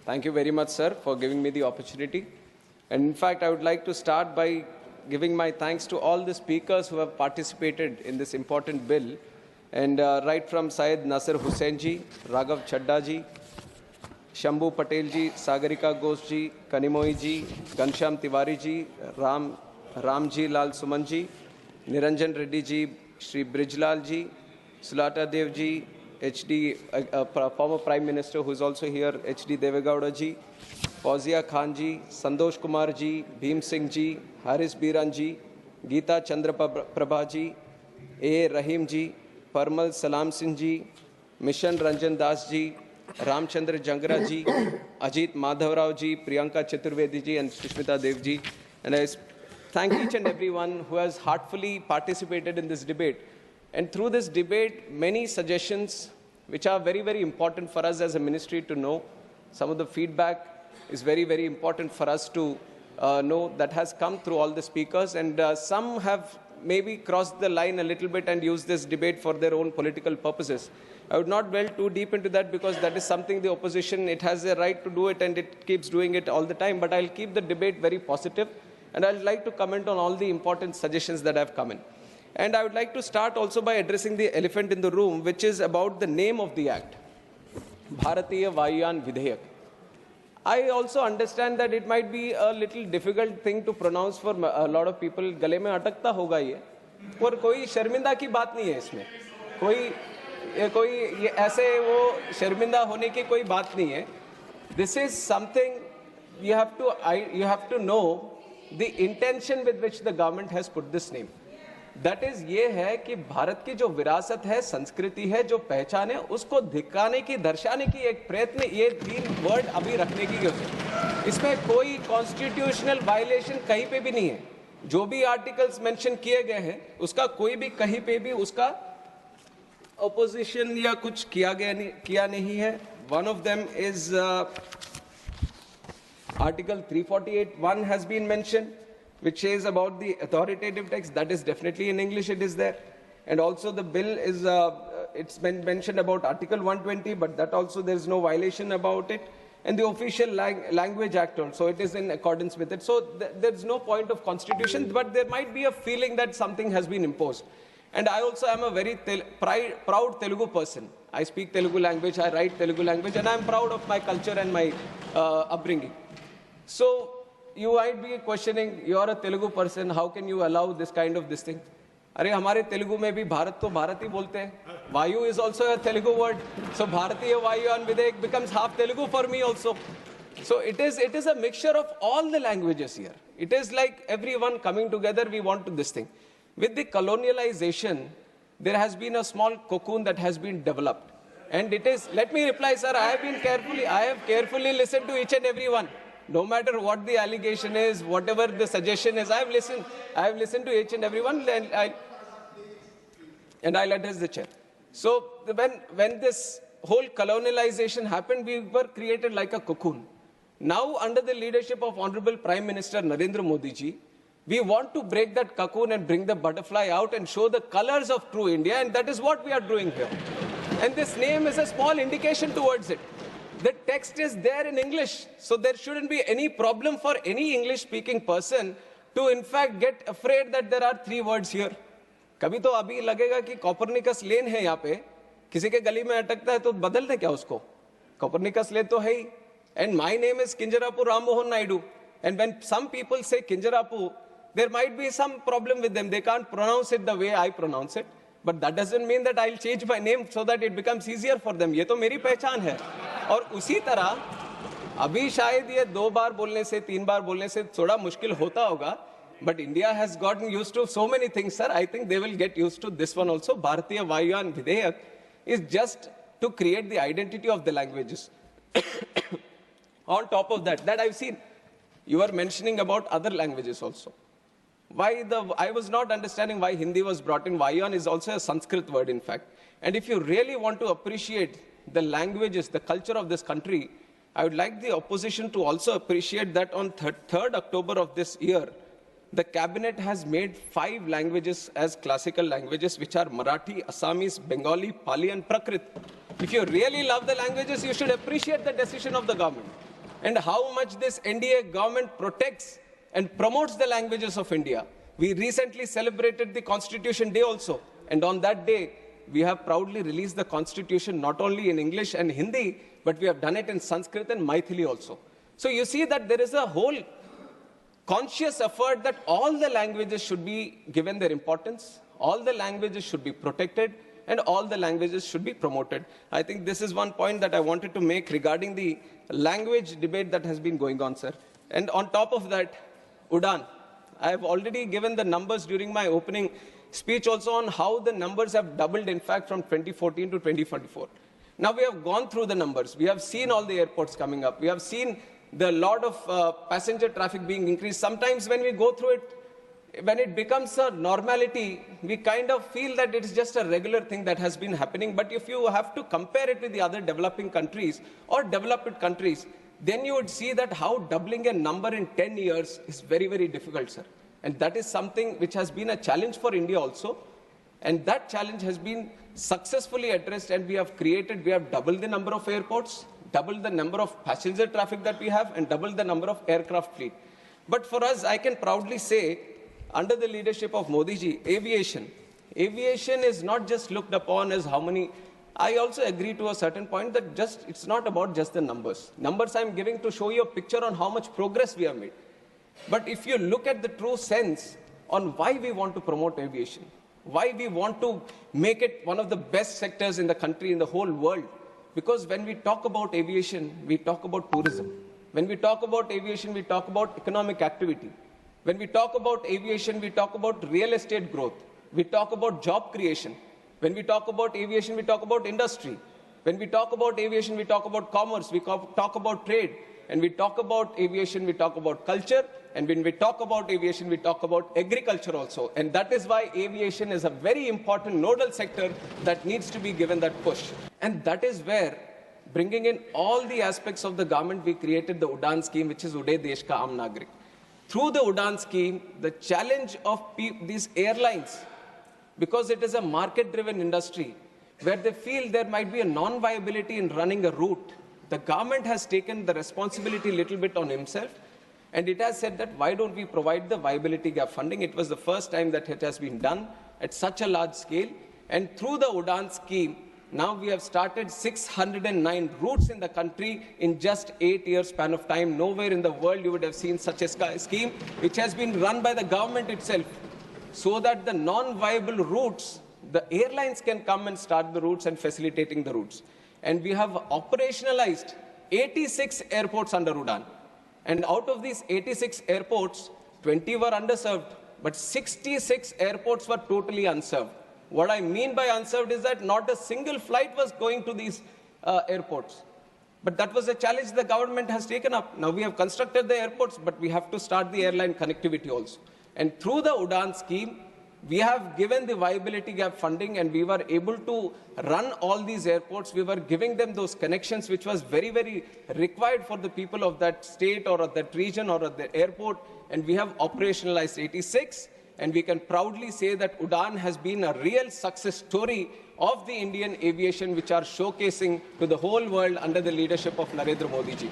Thank you very much, sir, for giving me the opportunity. And in fact, I would like to start by giving my thanks to all the speakers who have participated in this important bill. And right from Syed Nasir Hussain ji, Raghav Chadda ji, Shambhu Patel ji, Sagarika Ghosh ji, Kanimoy ji, Ghanshyam Tiwari ji, Ramji Lal Suman ji, Niranjan Reddy ji, Shri Brijlal ji, Sulata Dev ji, HD, former Prime Minister who is also here, HD Devegowda ji, Fauzia Khan ji, Santosh Kumar ji, Bhim Singh ji, Haris Biran ji, Geeta Chandra Prabha ji, A. Rahim ji, Parmal Salam Singh ji, Mission Ranjan Das ji, Ramchandra Jangra ji, Ajit Madhavrao ji, Priyanka Chaturvedi ji and Sushmita Dev ji. And I thank each and everyone who has heartfully participated in this debate. And through this debate, many suggestions which are very, very important for us as a ministry to know. Some of the feedback is very, very important for us to know that has come through all the speakers. And some have maybe crossed the line a little bit and used this debate for their own political purposes. I would not delve too deep into that because that is something the opposition, it has a right to do it and it keeps doing it all the time. But I'll keep the debate very positive and I'd like to comment on all the important suggestions that have come in. And I would like to start also by addressing the elephant in the room, which is about the name of the act, Bharatiya Vayuyan Vidhayak. I also understand that it might be a little difficult thing to pronounce for a lot of people. गले में अटकता होगा ये, पर कोई शर्मिंदा की बात नहीं है इसमें. कोई ऐसे वो शर्मिंदा होने की कोई बात नहीं है. This is something you have to know the intention with which the government has put this name. That is ये है कि भारत की जो विरासत है, संस्कृति है, जो पहचान है, उसको दिखाने की, दर्शाने की एक प्रयत्न ये 3 वर्ड अभी रखने की है. इसमें कोई कॉन्स्टिट्यूशनल वायलेशन कहीं पे भी नहीं है. जो भी आर्टिकल्स मेंशन किए गए हैं, उसका कोई भी कहीं पे भी उसका ऑपोजिशन या कुछ किया नहीं है. One of them is Article 348(1) has been mentioned, which says about the authoritative text. That is definitely in English, it is there. And also the bill is, it's been mentioned about Article 120, but that also there is no violation about it. And the Official Language Act also, it is in accordance with it. So there's no point of constitution, but there might be a feeling that something has been imposed. And I also am a very proud Telugu person. I speak Telugu language, I write Telugu language, and I'm proud of my culture and my upbringing. So you might be questioning, you're a Telugu person, how can you allow this kind of this thing? अरे हमारे तेलुगु में भी भारत तो भारत ही बोलते हैं. Vayu is also a Telugu word. So Bharatiya Vayuyan Vidhayak becomes half Telugu for me also. So it is a mixture of all the languages here. It is like everyone coming together, we want to this thing. With the colonialization, there has been a small cocoon that has been developed. And it is, let me reply, sir, I have carefully listened to each and every one. No matter what the allegation is, whatever the suggestion is, I have listened to each and every one, and I'll address the chair. So when this whole colonialization happened, we were created like a cocoon. Now, under the leadership of Honorable Prime Minister Narendra Modi ji, we want to break that cocoon and bring the butterfly out and show the colors of true India, and that is what we are doing here. And this name is a small indication towards it. The text is there in English, so there shouldn't be any problem for any English-speaking person to in fact get afraid that there are 3 words here. कभी तो अभी लगेगा कि Copernicus lane है यहाँ पे, किसी के गली में अटकता है तो बदल दे क्या उसको? कॉपरनिकस लेन तो है ही. And my name is Kinjarapu Ram Mohan Naidu. And when some people say Kinjarapu, there might be some problem with them. They can't pronounce it the way I pronounce it. But that doesn't mean that I'll change my name so that it becomes easier for them. ये तो मेरी पहचान है. और उसी तरह अभी शायद ये 2 बार बोलने से 3 बार बोलने से थोड़ा मुश्किल होता होगा. But India has gotten used to so many things, sir. I think they will get used to this one also. Bharatiya Vayuyan Vidhayak is just to create the identity of the languages. On top of that I've seen, you are mentioning about other languages also. I was not understanding why Hindi was brought in. Vayuyan is also a Sanskrit word, in fact. And if you really want to appreciate the languages, the culture of this country, I would like the opposition to also appreciate that on 3rd October of this year, the cabinet has made 5 languages as classical languages, which are Marathi, Assamese, Bengali, Pali, and Prakrit. If you really love the languages, you should appreciate the decision of the government. and how much this NDA government protects and promotes the languages of India. We recently celebrated the Constitution Day also, and on that day, we have proudly released the Constitution not only in English and Hindi, but we have done it in Sanskrit and Maithili also. So you see that there is a whole conscious effort that all the languages should be given their importance, all the languages should be protected, and all the languages should be promoted. I think this is one point that I wanted to make regarding the language debate that has been going on, sir. And on top of that, Udan. I have already given the numbers during my opening speech also on how the numbers have doubled, in fact, from 2014 to 2024. Now we have gone through the numbers. We have seen all the airports coming up. We have seen the lot of passenger traffic being increased. Sometimes when we go through it, when it becomes a normality, we kind of feel that it is just a regular thing that has been happening. But if you have to compare it with the other developing countries or developed countries, then you would see that how doubling a number in 10 years is very, very difficult, sir. And that is something which has been a challenge for India also. And that challenge has been successfully addressed, and we have doubled the number of airports, doubled the number of passenger traffic that we have, and doubled the number of aircraft fleet. But for us, I can proudly say, under the leadership of Modi ji, aviation is not just looked upon as how many. I also agree to a certain point that it's not about just the numbers. Numbers I'm giving to show you a picture on how much progress we have made. But if you look at the true sense on why we want to promote aviation, why we want to make it one of the best sectors in the country, in the whole world, because when we talk about aviation, we talk about tourism. When we talk about aviation, we talk about economic activity. When we talk about aviation, we talk about real estate growth. We talk about job creation. When we talk about aviation, we talk about industry. When we talk about aviation, we talk about commerce. We talk about trade. And we talk about aviation, we talk about culture. And when we talk about aviation, we talk about agriculture also. And that is why aviation is a very important nodal sector that needs to be given that push. And that is where, bringing in all the aspects of the government, we created the Udan scheme, which is Uday Desh Ka Aam Nagrik. Through the Udan scheme, the challenge of these airlines, because it is a market-driven industry, where they feel there might be a non-viability in running a route, the government has taken the responsibility a little bit on himself, and it has said that why don't we provide the viability gap funding? It was the first time that it has been done at such a large scale. And through the Udan scheme, now we have started 609 routes in the country in just 8 years span of time. Nowhere in the world you would have seen such a scheme, which has been run by the government itself, so that the non-viable routes, the airlines can come and start the routes and facilitating the routes. And we have operationalized 86 airports under Udan. And out of these 86 airports, 20 were underserved, but 66 airports were totally unserved. What I mean by unserved is that not a single flight was going to these airports. But that was a challenge the government has taken up. Now we have constructed the airports, but we have to start the airline connectivity also. And through the Udan scheme, we have given the viability gap funding, and we were able to run all these airports. We were giving them those connections, which was very, very required for the people of that state or of that region or of the airport. And we have operationalized 86. And we can proudly say that Udan has been a real success story of the Indian aviation, which are showcasing to the whole world under the leadership of Narendra Modi ji.